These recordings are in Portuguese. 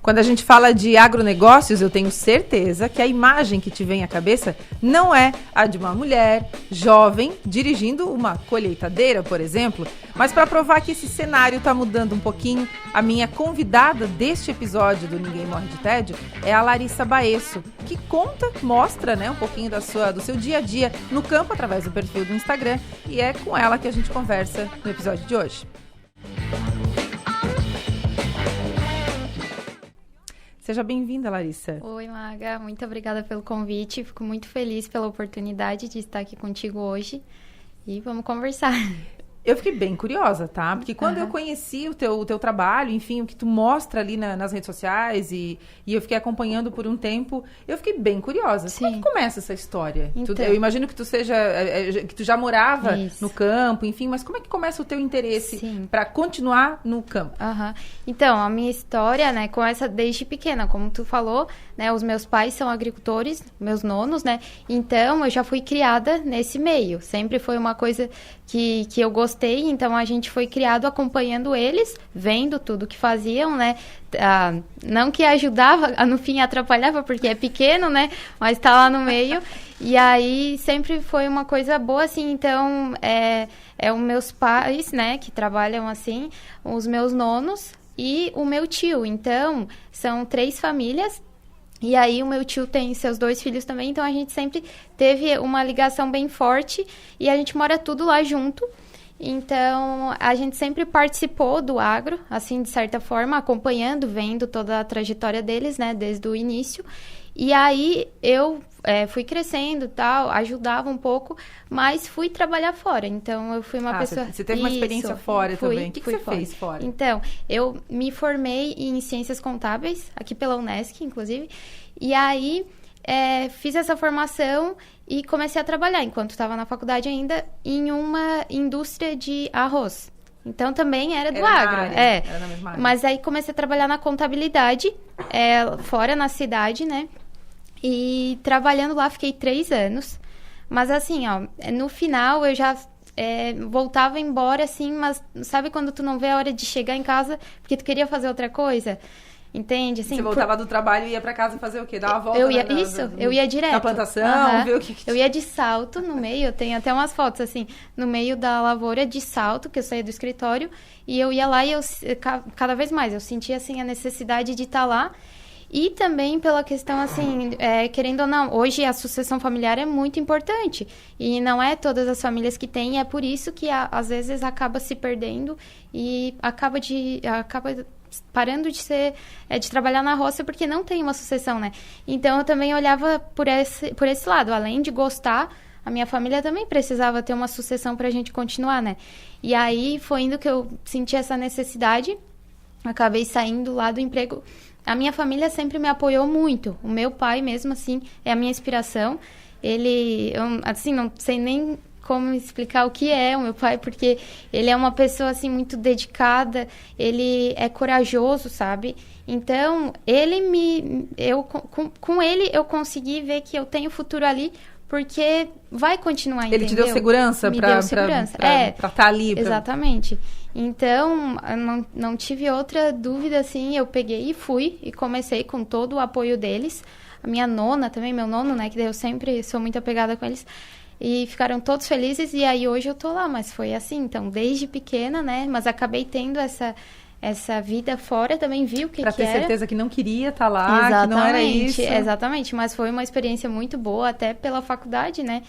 Quando a gente fala de agronegócios, eu tenho certeza que a imagem que te vem à cabeça não é a de uma mulher jovem dirigindo uma colheitadeira, por exemplo. Mas para provar que esse cenário está mudando um pouquinho, a minha convidada deste episódio do Ninguém Morre de Tédio é a Larissa Baesso, que mostra, né, um pouquinho do seu dia a dia no campo através do perfil do Instagram, e é com ela que a gente conversa no episódio de hoje. Seja bem-vinda, Larissa. Oi, Maga. Muito obrigada pelo convite. Fico muito feliz pela oportunidade de estar aqui contigo hoje. E vamos conversar. Eu fiquei bem curiosa, tá? Porque quando eu conheci o teu trabalho, enfim, o que tu mostra ali nas redes sociais e eu fiquei acompanhando por um tempo, eu fiquei bem curiosa. Sim. Como é que começa essa história? Então, eu imagino que que tu já morava no campo, enfim, mas como é que começa o teu interesse para continuar no campo? Então, a minha história, né, começa desde pequena, como tu falou, né? Os meus pais são agricultores, meus nonos, né? Então, eu já fui criada nesse meio. Sempre foi uma coisa que eu gostei, então a gente foi criado acompanhando eles, vendo tudo que faziam, né? Não que ajudava, no fim atrapalhava, porque é pequeno, né? Mas tá lá no meio. E aí sempre foi uma coisa boa, assim. Então, os meus pais, né, que trabalham assim, os meus nonos e o meu tio. Então, são 3 famílias. E aí o meu tio tem seus 2 filhos também, então a gente sempre teve uma ligação bem forte e a gente mora tudo lá junto. Então, a gente sempre participou do agro, assim, de certa forma, acompanhando, vendo toda a trajetória deles, né, desde o início. E aí eu fui crescendo, tal, ajudava um pouco, mas fui trabalhar fora. Então, eu fui uma pessoa... Você teve uma experiência fora também. O que você fez fora? Então, eu me formei em Ciências Contábeis, aqui pela Unesc, inclusive. E aí, fiz essa formação e comecei a trabalhar, enquanto estava na faculdade ainda, em uma indústria de arroz. Então, também era do agro. Era na mesma área. Mas aí, comecei a trabalhar na contabilidade, fora na cidade, né? E trabalhando lá, fiquei 3 anos. Mas assim, ó, no final eu já voltava embora, assim, mas sabe quando tu não vê a hora de chegar em casa porque tu queria fazer outra coisa? Entende? Assim, você voltava do trabalho e ia pra casa fazer o quê? Dar uma volta? Eu ia direto. Na plantação, ver o que Eu ia de salto no meio, eu tenho até umas fotos, assim, no meio da lavoura de salto, que eu saía do escritório, e eu ia lá e cada vez mais, eu sentia, assim, a necessidade de estar lá. E também pela questão, assim, querendo ou não, hoje a sucessão familiar é muito importante. E não é todas as famílias que têm, é por isso que às vezes acaba se perdendo e acaba parando de trabalhar na roça porque não tem uma sucessão, né? Então eu também olhava por esse lado, além de gostar, a minha família também precisava ter uma sucessão pra gente continuar, né? E aí foi indo que eu senti essa necessidade, acabei saindo lá do emprego. A minha família sempre me apoiou muito. O meu pai, mesmo assim, é a minha inspiração. Assim, não sei nem como explicar o que é o meu pai, porque ele é uma pessoa, assim, muito dedicada, ele é corajoso, sabe? Então, com ele eu consegui ver que eu tenho futuro ali, porque vai continuar, entendeu? Ele te deu segurança pra estar ali. Exatamente. Então, eu não tive outra dúvida, assim, eu peguei e fui, e comecei com todo o apoio deles. A minha nona também, meu nono, né, que eu sempre sou muito apegada com eles, e ficaram todos felizes, e aí hoje eu tô lá, mas foi assim, então, desde pequena, né, mas acabei tendo essa vida fora, também vi o que era. Pra ter certeza que não queria estar lá, exatamente, que não era isso. Exatamente, mas foi uma experiência muito boa, até pela faculdade, né.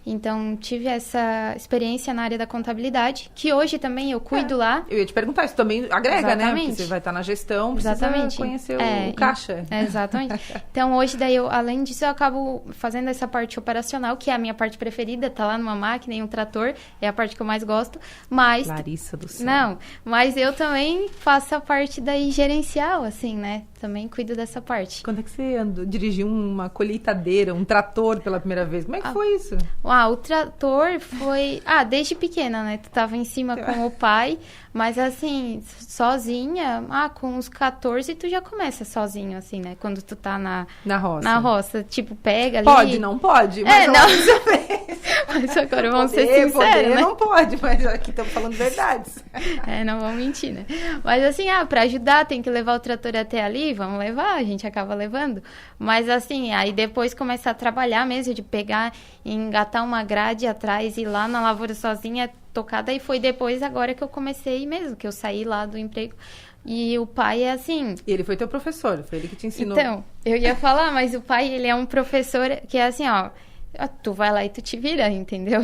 Então, tive essa experiência na área da contabilidade, que hoje também eu cuido lá. Eu ia te perguntar, isso também agrega, exatamente, né? Porque você vai estar na gestão, precisa conhecer o caixa. Exatamente. Então, hoje, daí, além disso, eu acabo fazendo essa parte operacional, que é a minha parte preferida, tá lá numa máquina, em um trator, é a parte que eu mais gosto, mas... Larissa do céu. Não, mas eu também faço a parte daí gerencial, assim, né? Também cuido dessa parte. Quando é que você dirigiu uma colheitadeira, um trator pela primeira vez? Como é que foi isso? O trator foi... desde pequena, né? Tu tava em cima com o pai, mas assim, sozinha, com uns 14 tu já começa sozinho, assim, né? Quando tu tá na roça. Tipo, pega ali... Pode, não pode? Mas não. Mas agora vamos ser sinceros, né? Não pode, mas aqui estamos falando verdades. Não vamos mentir, né? Mas assim, para ajudar, tem que levar o trator até ali, vamos levar, a gente acaba levando. Mas assim, aí depois começar a trabalhar mesmo, de pegar e engatar uma grade atrás e ir lá na lavoura sozinha, tocada. E foi depois, agora que eu comecei mesmo, que eu saí lá do emprego. E o pai é assim... E ele foi teu professor, foi ele que te ensinou. Então, eu ia falar, mas o pai, ele é um professor que é assim, ó... Tu vai lá e tu te vira, entendeu?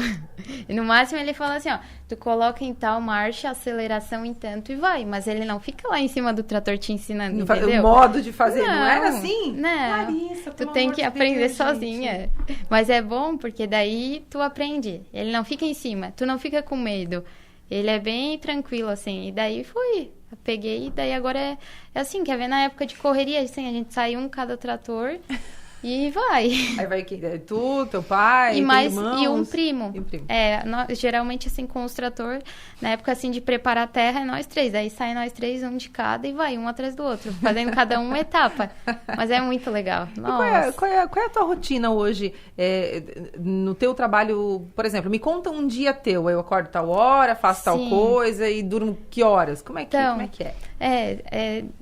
E no máximo ele fala assim, ó... Tu coloca em tal marcha, aceleração em tanto e vai. Mas ele não fica lá em cima do trator te ensinando, entendeu? O modo de fazer, não era assim? Não, Larissa, tu tem que aprender sozinha. Mas é bom, porque daí tu aprende. Ele não fica em cima, tu não fica com medo. Ele é bem tranquilo, assim. E daí fui... Eu peguei, e daí agora é assim, quer ver, na época de correria, assim, a gente sai um cada trator e vai. Aí vai quem? Tu, teu pai, irmãos? E um primo. E um primo. Geralmente, assim, com os trator, na época, assim, de preparar a terra, é nós três. Aí sai nós três, um de cada, e vai, um atrás do outro, fazendo cada um uma etapa. Mas é muito legal. Nossa. Qual é a tua rotina hoje no teu trabalho? Por exemplo, me conta um dia teu. Eu acordo tal hora, faço tal coisa e durmo que horas? Como é que é?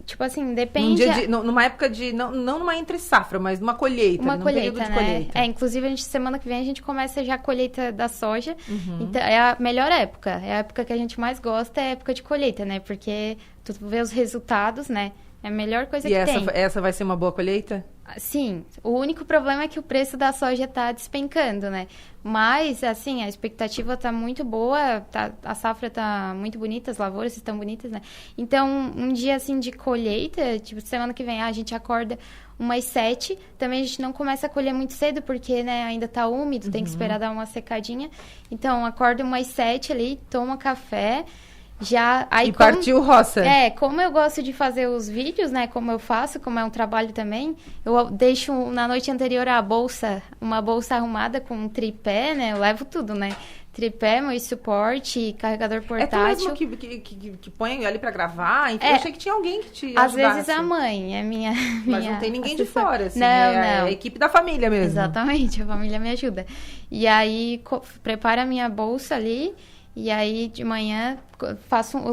Tipo assim, depende... Numa época de... Não numa entre-safra, mas numa colheita. Uma colheita, período de colheita. Inclusive, semana que vem a gente começa já a colheita da soja. Então, é a melhor época. É a época que a gente mais gosta, é a época de colheita, né? Porque tu vê os resultados, né? É a melhor coisa que tem. E essa vai ser uma boa colheita? Sim. O único problema é que o preço da soja tá despencando, né? Mas, assim, a expectativa tá muito boa, a safra tá muito bonita, as lavouras estão bonitas, né? Então, um dia, assim, de colheita, tipo, semana que vem, a gente acorda umas 7. Também a gente não começa a colher muito cedo, porque, né, ainda tá úmido, tem que esperar dar uma secadinha. Então, acorda umas 7 ali, toma café... partiu roça. Como eu gosto de fazer os vídeos, né? Como eu faço, como é um trabalho também, eu deixo na noite anterior uma bolsa arrumada com um tripé, né? Eu levo tudo, né? Tripé, meu suporte, carregador portátil. É tu mesmo que põe ali pra gravar? Então, eu achei que tinha alguém que te ajudasse. Às vezes a mãe é minha Mas não tem ninguém de fora, assim. Não. É a equipe da família mesmo. Exatamente, a família me ajuda. E aí, prepara a minha bolsa ali. E aí, de manhã,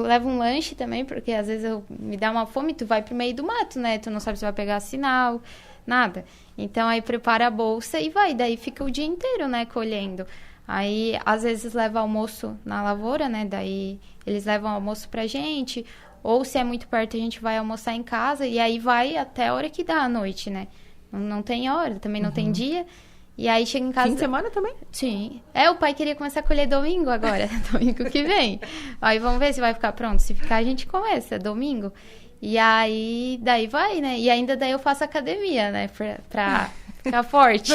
levo um lanche também, porque às vezes me dá uma fome, tu vai pro meio do mato, né? Tu não sabe se vai pegar sinal, nada. Então, aí prepara a bolsa e vai. Daí fica o dia inteiro, né, colhendo. Aí, às vezes, leva almoço na lavoura, né? Daí, eles levam almoço pra gente. Ou, se é muito perto, a gente vai almoçar em casa. E aí, vai até a hora que dá a noite, né? Não tem hora, também não tem dia. E aí chega em casa... Fim de semana também? Sim. O pai queria começar a colher domingo agora, domingo que vem. Aí vamos ver se vai ficar pronto. Se ficar, a gente começa, domingo. E aí, daí vai, né? E ainda daí eu faço academia, né? Pra ficar forte.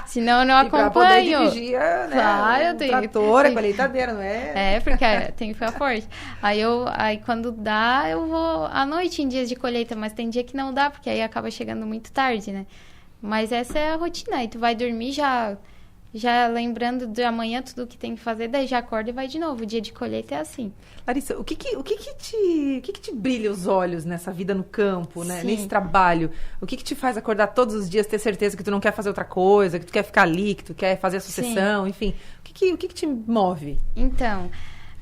Senão eu não acompanho. Pra poder dirigir, né? Claro, trator, a colheitadeira, não é? Porque tem que ficar forte. Aí quando dá, eu vou à noite em dias de colheita, mas tem dia que não dá, porque aí acaba chegando muito tarde, né? Mas essa é a rotina. Aí tu vai dormir já lembrando de amanhã tudo o que tem que fazer, daí já acorda e vai de novo. O dia de colheita é assim. Larissa, o que te brilha os olhos nessa vida no campo, né? Sim. Nesse trabalho? O que te faz acordar todos os dias, ter certeza que tu não quer fazer outra coisa, que tu quer ficar ali, que tu quer fazer a sucessão, enfim. O que te move? Então,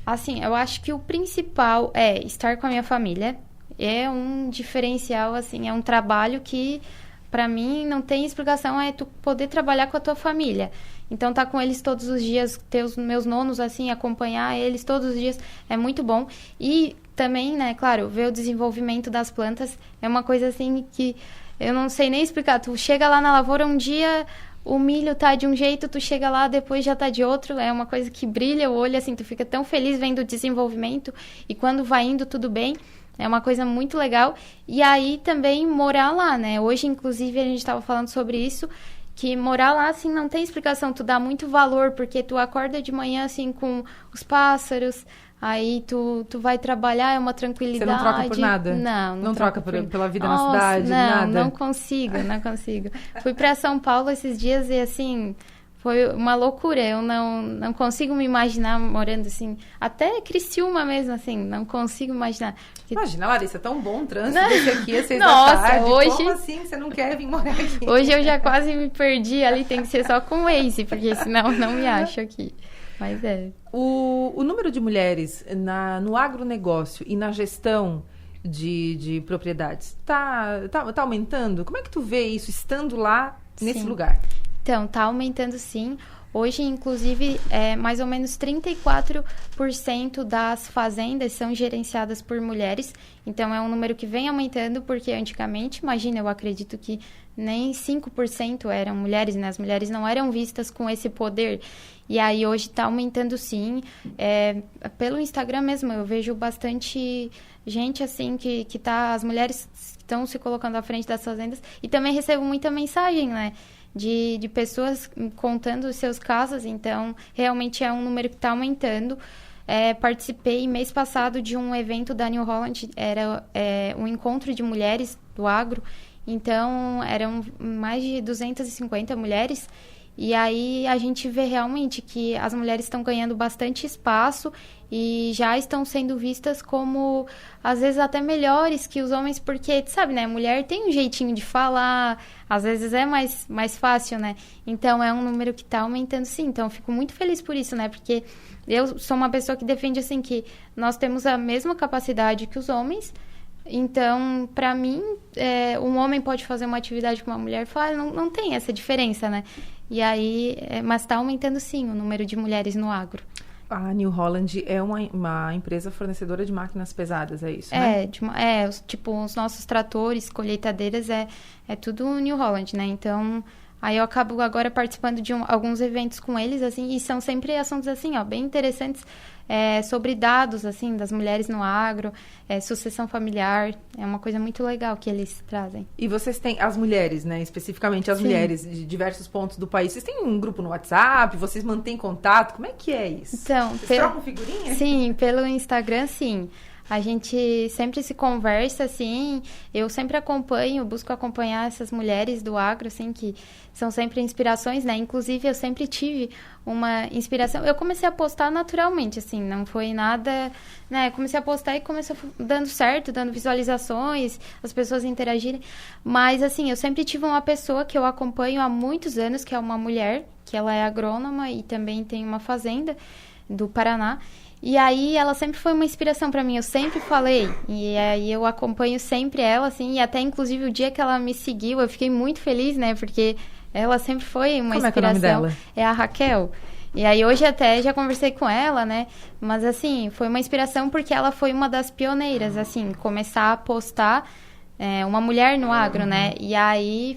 assim, eu acho que o principal é estar com a minha família. É um diferencial, assim, é um trabalho que... Pra mim, não tem explicação, é tu poder trabalhar com a tua família. Então, tá com eles todos os dias, ter os meus nonos, assim, acompanhar eles todos os dias, é muito bom. E também, né, claro, ver o desenvolvimento das plantas é uma coisa, assim, que eu não sei nem explicar. Tu chega lá na lavoura, um dia o milho tá de um jeito, tu chega lá, depois já tá de outro. É uma coisa que brilha o olho, assim, tu fica tão feliz vendo o desenvolvimento. E quando vai indo, tudo bem. É uma coisa muito legal. E aí também morar lá, né? Hoje, inclusive, a gente estava falando sobre isso, que morar lá, assim, não tem explicação. Tu dá muito valor, porque tu acorda de manhã, assim, com os pássaros, aí tu vai trabalhar, é uma tranquilidade. Você não troca por nada? Não troca pela vida na cidade, nada? Não consigo. Fui para São Paulo esses dias e, assim... Foi uma loucura, eu não consigo me imaginar morando assim, até Criciúma mesmo, assim, não consigo imaginar. Imagina, Larissa, tão bom o trânsito desse aqui às 6 Nossa, da tarde. hoje... Como assim você não quer vir morar aqui? Hoje eu já quase me perdi ali, tem que ser só com o Waze, porque senão não me acho aqui. Mas é. O número de mulheres no agronegócio e na gestão de propriedades tá aumentando? Como é que tu vê isso estando lá nesse lugar? Então, tá aumentando sim. Hoje, inclusive, mais ou menos 34% das fazendas são gerenciadas por mulheres. Então, é um número que vem aumentando, porque antigamente, imagina, eu acredito que nem 5% eram mulheres, né? As mulheres não eram vistas com esse poder. E aí, hoje está aumentando sim. Pelo Instagram mesmo, eu vejo bastante gente, assim, que tá... As mulheres estão se colocando à frente das fazendas. E também recebo muita mensagem, né? De pessoas contando os seus casos, então realmente é um número que está aumentando. Participei mês passado de um evento da New Holland, era um encontro de mulheres do agro, então eram mais de 250 mulheres, e aí a gente vê realmente que as mulheres estão ganhando bastante espaço e já estão sendo vistas como, às vezes, até melhores que os homens, porque, sabe, né, mulher tem um jeitinho de falar, às vezes é mais fácil, né? Então, é um número que tá aumentando, sim. Então, eu fico muito feliz por isso, né? Porque eu sou uma pessoa que defende, assim, que nós temos a mesma capacidade que os homens. Então, para mim, um homem pode fazer uma atividade que uma mulher faz, não tem essa diferença, né? E aí, mas tá aumentando, sim, o número de mulheres no agro. A New Holland é uma empresa fornecedora de máquinas pesadas, é isso, né? Tipo, os nossos tratores, colheitadeiras, é tudo New Holland, né? Então, aí eu acabo agora participando de alguns eventos com eles, assim, e são sempre assuntos, assim, ó, bem interessantes, sobre dados, assim, das mulheres no agro, sucessão familiar, é uma coisa muito legal que eles trazem. E vocês têm, as mulheres, né, especificamente as mulheres de diversos pontos do país, vocês têm um grupo no WhatsApp, vocês mantêm contato, como é que é isso? Então, vocês trocam figurinha? Sim, pelo Instagram, sim. A gente sempre se conversa, assim, eu sempre busco acompanhar essas mulheres do agro, assim, que são sempre inspirações, né? Inclusive, eu sempre tive uma inspiração. Eu comecei a postar naturalmente, assim, não foi nada, né? Comecei a postar e começou dando certo, dando visualizações, as pessoas interagirem. Mas, assim, eu sempre tive uma pessoa que eu acompanho há muitos anos, que é uma mulher, que ela é agrônoma e também tem uma fazenda do Paraná. E aí, ela sempre foi uma inspiração para mim, eu sempre falei, e aí eu acompanho sempre ela, assim, e até inclusive o dia que ela me seguiu, eu fiquei muito feliz, né, porque ela sempre foi uma inspiração. Como é que é o nome dela? É a Raquel. E aí, hoje até já conversei com ela, né, mas assim, foi uma inspiração porque ela foi uma das pioneiras, assim, começar a postar uma mulher no agro, né, e aí...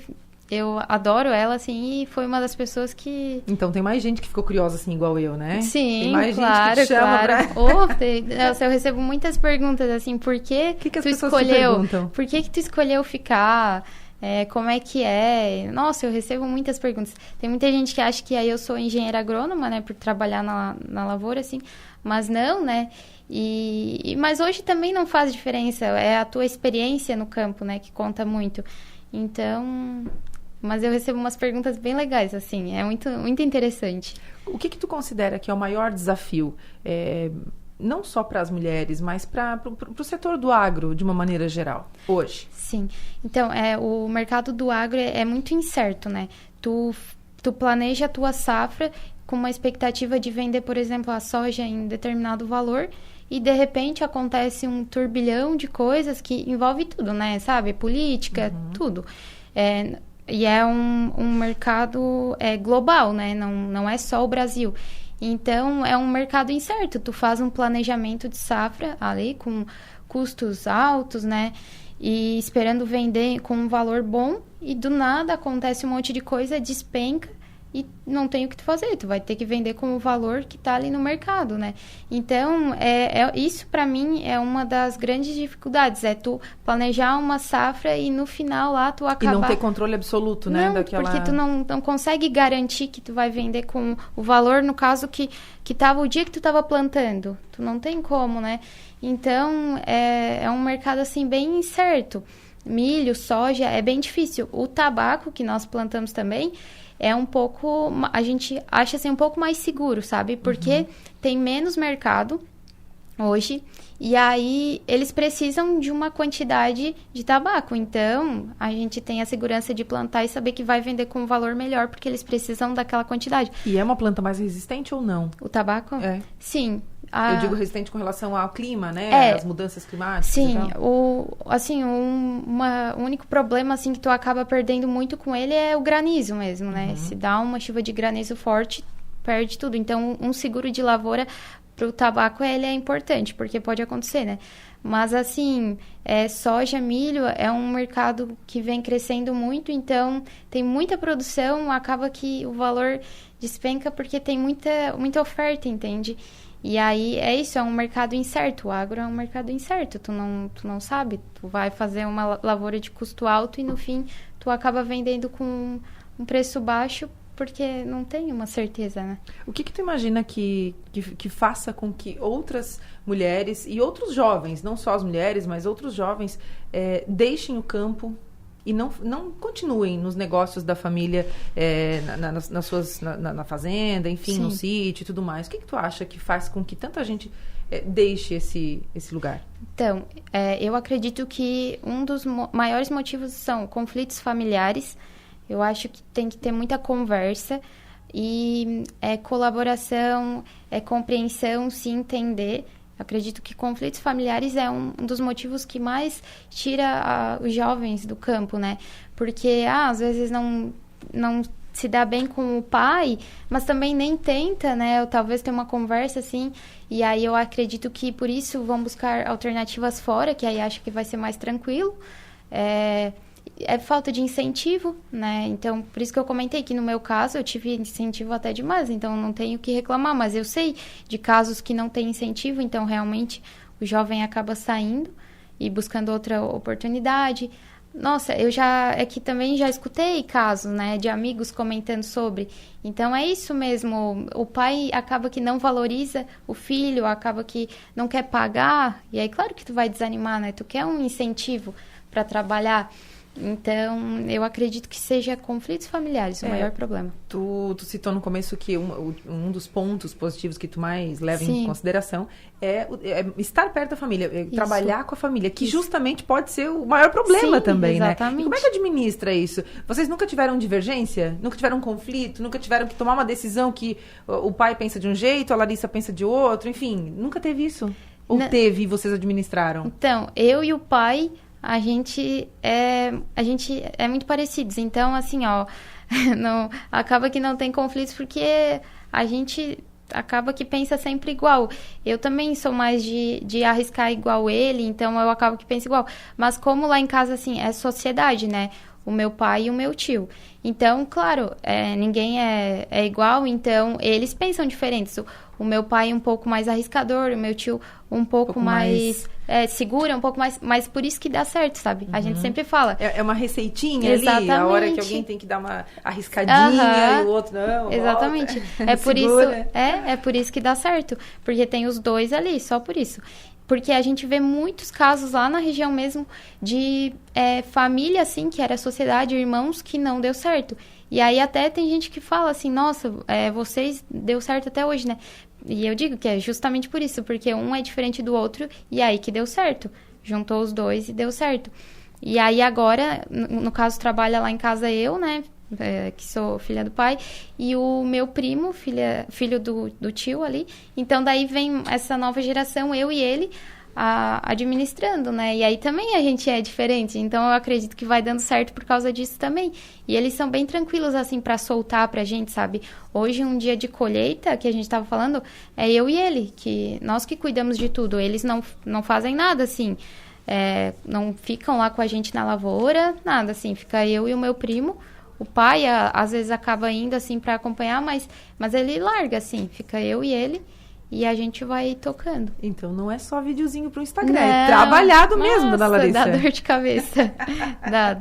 Eu adoro ela, assim, e foi uma das pessoas que... Então, tem mais gente que ficou curiosa, assim, igual eu, né? Sim, tem mais claro, gente que te chama Nossa, eu recebo muitas perguntas, assim, por que as pessoas te perguntam? Por que tu escolheu ficar? Como é que é? Nossa, eu recebo muitas perguntas. Tem muita gente que acha que aí eu sou engenheira agrônoma, né, por trabalhar na lavoura, assim, mas não, né? Mas hoje também não faz diferença, é a tua experiência no campo, né, que conta muito. Então... Mas eu recebo umas perguntas bem legais, assim, é muito, muito interessante. O que tu considera que é o maior desafio, não só para as mulheres, mas para o setor do agro, de uma maneira geral, hoje? Sim, então, o mercado do agro é muito incerto, né? Tu planeja a tua safra com uma expectativa de vender, por exemplo, a soja em determinado valor e, de repente, acontece um turbilhão de coisas que envolve tudo, né? Sabe? Política, tudo. E é um mercado global, né? Não é só o Brasil. Então, é um mercado incerto. Tu faz um planejamento de safra ali com custos altos, né? E esperando vender com um valor bom. E do nada acontece um monte de coisa, despenca. E não tem o que tu fazer, tu vai ter que vender com o valor que tá ali no mercado, né? Então, isso para mim é uma das grandes dificuldades, tu planejar uma safra e no final lá tu acabar... E não ter controle absoluto, né? Não, porque tu não consegue garantir que tu vai vender com o valor, no caso, que tava o dia que tu tava plantando. Tu não tem como, né? Então, é um mercado, assim, bem incerto. milho, soja, é bem difícil. O tabaco que nós plantamos também é um pouco, a gente acha assim um pouco mais seguro, sabe? Porque tem menos mercado hoje, e aí eles precisam de uma quantidade de tabaco. Então, a gente tem a segurança de plantar e saber que vai vender com um valor melhor, porque eles precisam daquela quantidade. E é uma planta mais resistente ou não? O tabaco? É. Sim. Eu digo resistente com relação ao clima, né? As mudanças climáticas. Sim, o único problema assim que tu acaba perdendo muito com ele é o granizo mesmo, né? Se dá uma chuva de granizo forte, perde tudo. Então, um seguro de lavoura para o tabaco ele é importante, porque pode acontecer, né? Mas assim, soja, milho é um mercado que vem crescendo muito, então tem muita produção, acaba que o valor despenca porque tem muita oferta, entende? E aí, é isso, é um mercado incerto. O agro é um mercado incerto. Tu não sabe. Tu vai fazer uma lavoura de custo alto e, no fim, tu acaba vendendo com um preço baixo porque não tem uma certeza, né? O que tu imagina que faça com que outras mulheres e outros jovens, não só as mulheres, mas outros jovens, deixem o campo e não continuem nos negócios da família, na fazenda, enfim, Sim. no sítio e tudo mais? O que tu acha que faz com que tanta gente deixe esse lugar? Então, eu acredito que um dos maiores motivos são conflitos familiares. Eu acho que tem que ter muita conversa e colaboração, compreensão, se entender. Acredito que conflitos familiares é um dos motivos que mais tira os jovens do campo, né? Porque, às vezes não se dá bem com o pai, mas também nem tenta, né? Ou talvez ter uma conversa assim. E aí eu acredito que por isso vão buscar alternativas fora, que aí acho que vai ser mais tranquilo. É falta de incentivo, né? Então, por isso que eu comentei que no meu caso eu tive incentivo até demais, então não tenho o que reclamar, mas eu sei de casos que não tem incentivo, então realmente o jovem acaba saindo e buscando outra oportunidade. Nossa, também já escutei casos, né, de amigos comentando sobre. Então é isso mesmo, o pai acaba que não valoriza o filho, acaba que não quer pagar, e aí claro que tu vai desanimar, né? Tu quer um incentivo para trabalhar. Então, eu acredito que seja conflitos familiares o maior problema. Tu citou no começo que um dos pontos positivos que tu mais leva Sim. em consideração é estar perto da família, trabalhar com a família, que justamente pode ser o maior problema. Sim, também, exatamente. Né? E como é que administra isso? Vocês nunca tiveram divergência? Nunca tiveram conflito? Nunca tiveram que tomar uma decisão que o pai pensa de um jeito, a Larissa pensa de outro? Enfim, nunca teve isso? Ou teve e vocês administraram? Então, eu e o pai... A gente é muito parecidos. Então, assim, acaba que não tem conflitos porque a gente acaba que pensa sempre igual. Eu também sou mais de arriscar igual ele, então eu acabo que penso igual. Mas como lá em casa, assim, é sociedade, né? O meu pai e o meu tio. Então, claro, ninguém é igual, então eles pensam diferentes. O meu pai é um pouco mais arriscador, o meu tio um pouco mais segura, um pouco mais... Mas por isso que dá certo, sabe? A gente sempre fala. É uma receitinha Exatamente. Ali, a hora que alguém tem que dar uma arriscadinha e o outro não. Exatamente. Volta, é por isso que dá certo. Porque tem os dois ali, só por isso. Porque a gente vê muitos casos lá na região mesmo de família, assim, que era sociedade, irmãos, que não deu certo. E aí até tem gente que fala assim, nossa, vocês deu certo até hoje, né? E eu digo que é justamente por isso, porque um é diferente do outro e aí que deu certo. Juntou os dois e deu certo. E aí agora, no caso, trabalha lá em casa eu, né? Que sou filha do pai, e o meu primo, filho do tio ali. Então, daí vem essa nova geração, eu e ele, administrando, né? E aí também a gente é diferente. Então, eu acredito que vai dando certo por causa disso também. E eles são bem tranquilos, assim, pra soltar pra gente, sabe? Hoje, um dia de colheita, que a gente tava falando, é eu e ele, que nós que cuidamos de tudo. Eles não fazem nada, assim. Não ficam lá com a gente na lavoura, nada, assim. Fica eu e o meu primo. O pai, às vezes, acaba indo, assim, para acompanhar, mas ele larga, assim. Fica eu e ele e a gente vai tocando. Então, não é só videozinho pro Instagram, é trabalhado mesmo, da Larissa. Dá dor de cabeça. dá.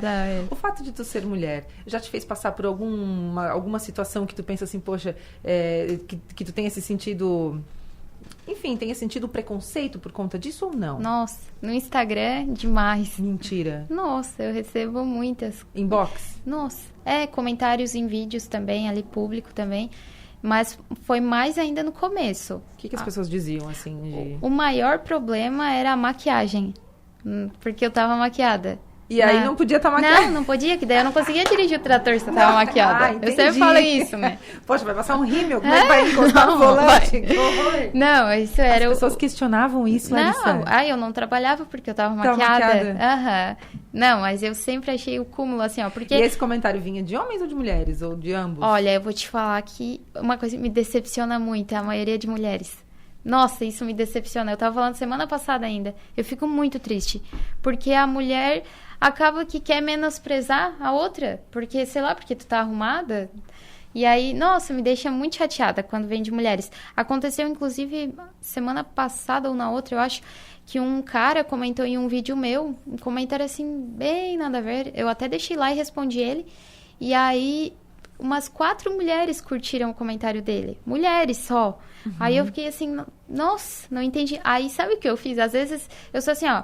O fato de tu ser mulher, já te fez passar por alguma situação que tu pensa assim, poxa, que tu tenha se sentido enfim, tenha sentido preconceito por conta disso ou não? Nossa, no Instagram, demais. Mentira. Nossa, eu recebo muitas. Inbox? Nossa, comentários em vídeos também, ali público também. Mas foi mais ainda no começo. O que as pessoas diziam, assim, O maior problema era a maquiagem. Porque eu tava maquiada. E aí não podia estar maquiada? Não podia, que daí eu não conseguia dirigir o trator se eu tava maquiada. Eu sempre falei isso, né? Poxa, vai passar um rímel, como é que vai encostar no volante? Não, isso era... As pessoas questionavam isso, Larissa? Não, eu não trabalhava porque eu tava maquiada. Aham. Não, mas eu sempre achei o cúmulo, assim, ó, porque... E esse comentário vinha de homens ou de mulheres? Ou de ambos? Olha, eu vou te falar que uma coisa que me decepciona muito é a maioria de mulheres. Nossa, isso me decepciona. Eu tava falando semana passada ainda. Eu fico muito triste. Porque a mulher acaba que quer menosprezar a outra. Porque, sei lá, porque tu tá arrumada. E aí, nossa, me deixa muito chateada quando vem de mulheres. Aconteceu, inclusive, semana passada ou na outra, eu acho, que um cara comentou em um vídeo meu, um comentário assim, bem nada a ver. Eu até deixei lá e respondi ele. E aí, umas 4 mulheres curtiram o comentário dele. Mulheres só. Uhum. Aí eu fiquei assim, nossa, não entendi. Aí sabe o que eu fiz? Às vezes, eu sou assim, ó,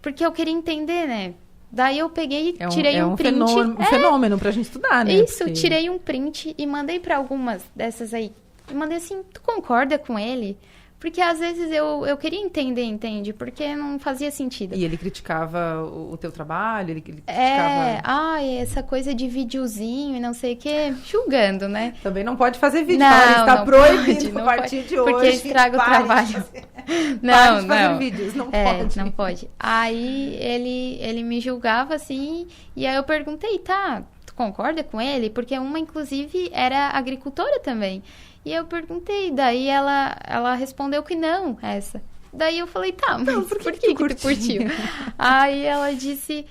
porque eu queria entender, né? Daí eu peguei e tirei um print. Um fenômeno pra gente estudar, né? Isso, tirei um print e mandei pra algumas dessas aí. E mandei assim, tu concorda com ele? Porque às vezes eu queria entender, entende? Porque não fazia sentido. E ele criticava o teu trabalho? Ele criticava... essa coisa de videozinho e não sei o quê, julgando, né? Também não pode fazer vídeo, está proibido a partir de hoje. Porque estraga o trabalho. Não, fazer vídeos, não pode. Não pode. Aí ele me julgava assim, e aí eu perguntei, tá, tu concorda com ele? Porque uma, inclusive, era agricultora também. E eu perguntei, daí ela respondeu que não, essa. Daí eu falei, tá, mas por que tu curtiu? Aí ela disse,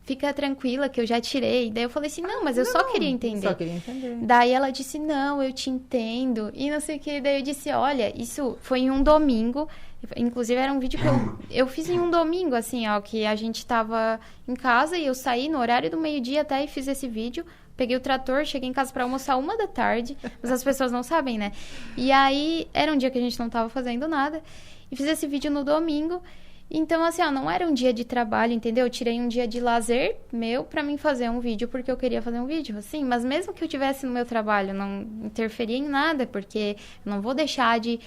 fica tranquila que eu já tirei. Daí eu falei assim, não, mas eu só queria entender. Só queria entender. Daí ela disse, não, eu te entendo. E não sei o que. Daí eu disse, olha, isso foi em um domingo. Inclusive era um vídeo que eu fiz em um domingo, assim, ó, que a gente tava em casa e eu saí no horário do meio-dia até e fiz esse vídeo. Peguei o trator, cheguei em casa pra almoçar 1h da tarde, mas as pessoas não sabem, né? E aí, era um dia que a gente não tava fazendo nada, e fiz esse vídeo no domingo. Então, assim, ó, não era um dia de trabalho, entendeu? Eu tirei um dia de lazer meu pra mim fazer um vídeo, porque eu queria fazer um vídeo, assim. Mas mesmo que eu tivesse no meu trabalho, não interferia em nada, porque eu não vou deixar de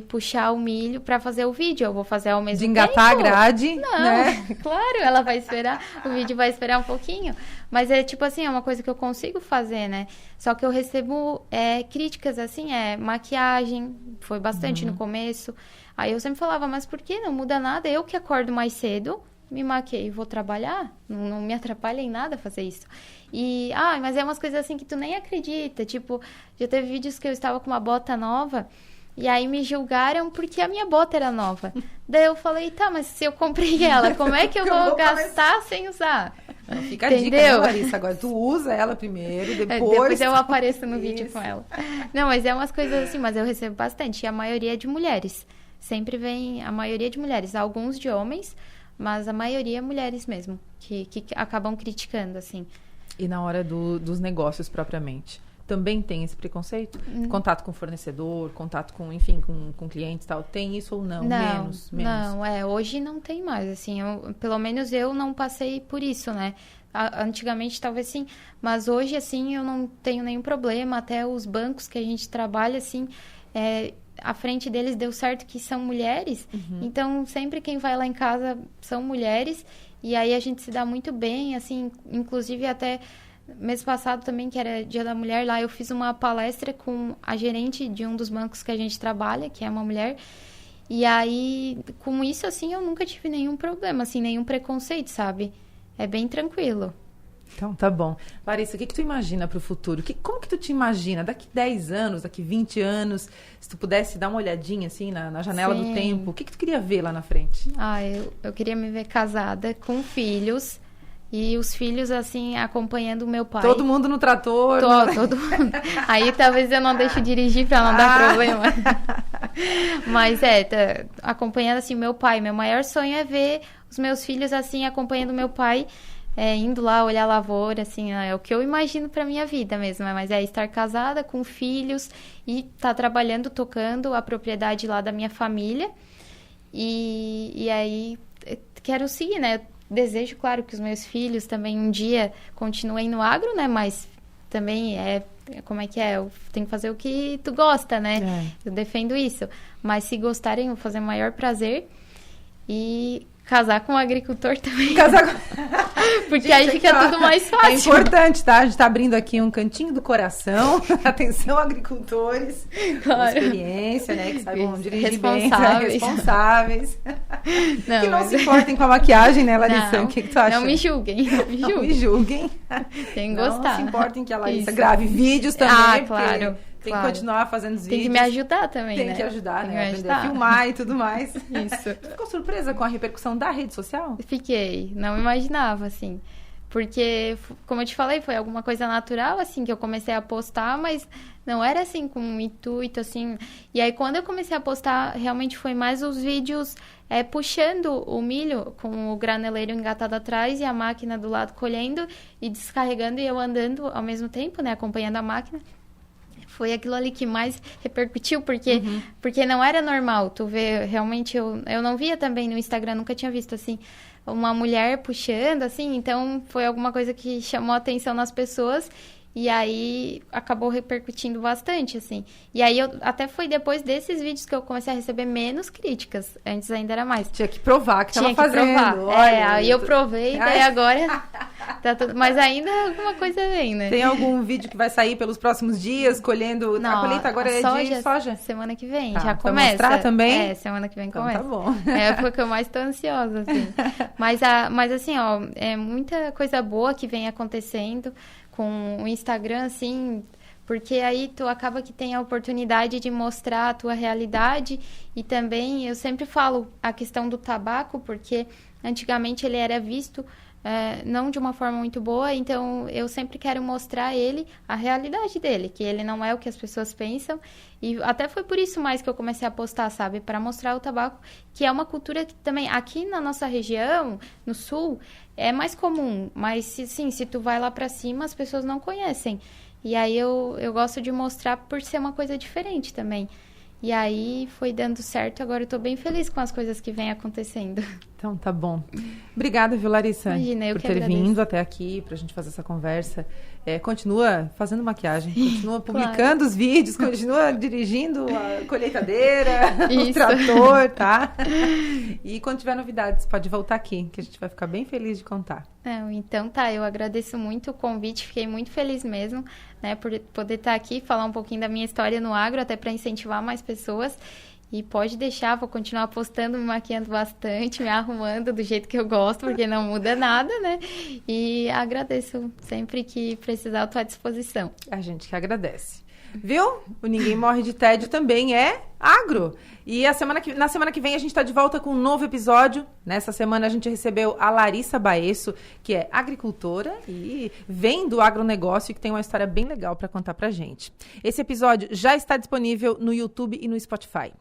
puxar o milho pra fazer o vídeo, eu vou fazer ao mesmo tempo. De engatar a grade, não, né? Claro, ela vai esperar, o vídeo vai esperar um pouquinho. Mas é tipo assim, é uma coisa que eu consigo fazer, né? Só que eu recebo críticas, assim, maquiagem, foi bastante no começo. Aí eu sempre falava, mas por que não muda nada? Eu que acordo mais cedo, me maquei e vou trabalhar, não me atrapalha em nada fazer isso. E, mas é umas coisas assim que tu nem acredita, tipo, já teve vídeos que eu estava com uma bota nova, e aí me julgaram porque a minha bota era nova. Daí eu falei, tá, mas se eu comprei ela, como é que eu vou gastar sem usar? Não, fica a dica, né, Larissa? Agora tu usa ela primeiro, depois eu apareço no vídeo com ela. Não, mas é umas coisas assim, mas eu recebo bastante. E a maioria é de mulheres. Sempre vem a maioria de mulheres. Alguns de homens, mas a maioria é mulheres mesmo, que acabam criticando, assim. E na hora dos negócios propriamente? Também tem esse preconceito? Contato com fornecedor, contato com, enfim, com clientes e tal. Tem isso ou não? Menos. Não, hoje não tem mais, assim. Pelo menos eu não passei por isso, né? Antigamente talvez sim, mas hoje, assim, eu não tenho nenhum problema. Até os bancos que a gente trabalha, assim, à frente deles deu certo que são mulheres. Então, sempre quem vai lá em casa são mulheres. E aí a gente se dá muito bem, assim, inclusive até... Mês passado também, que era Dia da Mulher, lá eu fiz uma palestra com a gerente de um dos bancos que a gente trabalha, que é uma mulher. E aí, com isso, assim, eu nunca tive nenhum problema, assim, nenhum preconceito, sabe? É bem tranquilo. Então, tá bom. Larissa, o que tu imagina pro futuro? Como que tu te imagina? Daqui 10 anos, daqui 20 anos, se tu pudesse dar uma olhadinha, assim, na janela do tempo, o que tu queria ver lá na frente? Eu queria me ver casada, com filhos... E os filhos, assim, acompanhando o meu pai. Todo mundo no trator? Todo mundo. Aí talvez eu não deixe dirigir pra não dar problema. Mas acompanhando, assim, o meu pai. Meu maior sonho é ver os meus filhos, assim, acompanhando o meu pai indo lá olhar a lavoura, assim, é o que eu imagino pra minha vida mesmo, mas é estar casada com filhos e tá trabalhando, tocando a propriedade lá da minha família. E aí quero seguir, né? Eu desejo, claro, que os meus filhos também um dia continuem no agro, né? Mas também como é que é? Eu tenho que fazer o que tu gosta, né? Eu defendo isso. Mas se gostarem, eu vou fazer o maior prazer. E casar com um agricultor também. Porque gente, aí fica tudo mais fácil. É importante, tá? A gente tá abrindo aqui um cantinho do coração. Atenção, agricultores. Claro. Com experiência, né? Que saibam dirigir responsáveis. Não, que não se importem com a maquiagem, né, Larissa? Não, o que tu acha? Não me julguem. Não me julguem. Tem que gostar. Não se importem que a Larissa grave vídeos também. Claro. Tem que continuar fazendo os vídeos. Tem que me ajudar também, né? Tem que ajudar, né? Aprender a filmar e tudo mais. Isso. Tu ficou surpresa com a repercussão da rede social? Fiquei. Não imaginava, assim. Porque, como eu te falei, foi alguma coisa natural, assim, que eu comecei a postar, mas não era, assim, com um intuito, assim. E aí, quando eu comecei a postar, realmente foi mais os vídeos puxando o milho com o graneleiro engatado atrás e a máquina do lado colhendo e descarregando e eu andando ao mesmo tempo, né? Acompanhando a máquina. Foi aquilo ali que mais repercutiu, porque não era normal. Tu vê, realmente, eu não via também no Instagram, nunca tinha visto, assim, uma mulher puxando, assim. Então, foi alguma coisa que chamou a atenção nas pessoas e aí acabou repercutindo bastante, assim. E aí, até foi depois desses vídeos que eu comecei a receber menos críticas. Antes ainda era mais. Tinha que provar que tava fazendo. Provar. Olha, aí eu provei, daí agora... Tá tudo... Mas ainda alguma coisa vem, né? Tem algum vídeo que vai sair pelos próximos dias, colhendo... Não, a colheita agora de soja? Semana que vem, já começa. Vai mostrar também? Semana que vem então, começa. Tá bom. É a época que eu mais tô ansiosa, assim. Mas assim, ó, é muita coisa boa que vem acontecendo com o Instagram, assim... Porque aí tu acaba que tem a oportunidade de mostrar a tua realidade e também eu sempre falo a questão do tabaco, porque antigamente ele era visto não de uma forma muito boa, então eu sempre quero mostrar a realidade dele, que ele não é o que as pessoas pensam e até foi por isso mais que eu comecei a postar, sabe? Para mostrar o tabaco, que é uma cultura que também aqui na nossa região, no sul, é mais comum, mas se tu vai lá para cima as pessoas não conhecem. E aí eu gosto de mostrar por ser uma coisa diferente também. E aí foi dando certo, agora eu tô bem feliz com as coisas que vêm acontecendo. Então tá bom. Obrigada, viu, Larissa? Imagina, eu por que ter agradeço. Vindo até aqui pra gente fazer essa conversa. Continua fazendo maquiagem, continua publicando os vídeos, continua dirigindo a colheitadeira, o trator, tá? E quando tiver novidades, pode voltar aqui, que a gente vai ficar bem feliz de contar. Então tá, eu agradeço muito o convite, fiquei muito feliz mesmo, né, por poder estar aqui, falar um pouquinho da minha história no agro, até para incentivar mais pessoas. E pode deixar, vou continuar postando, me maquiando bastante, me arrumando do jeito que eu gosto, porque não muda nada, né? E agradeço sempre que precisar, eu estou à disposição. A gente que agradece. Viu? O Ninguém Morre de Tédio também é agro. E na semana que vem a gente está de volta com um novo episódio. Nessa semana a gente recebeu a Larissa Baesso, que é agricultora e vem do agronegócio e que tem uma história bem legal para contar pra gente. Esse episódio já está disponível no YouTube e no Spotify.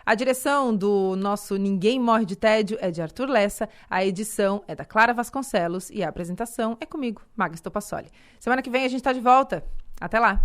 A direção do nosso Ninguém Morre de Tédio é de Arthur Lessa, a edição é da Clara Vasconcelos e a apresentação é comigo, Maga Estopassoli. Semana que vem a gente está de volta. Até lá!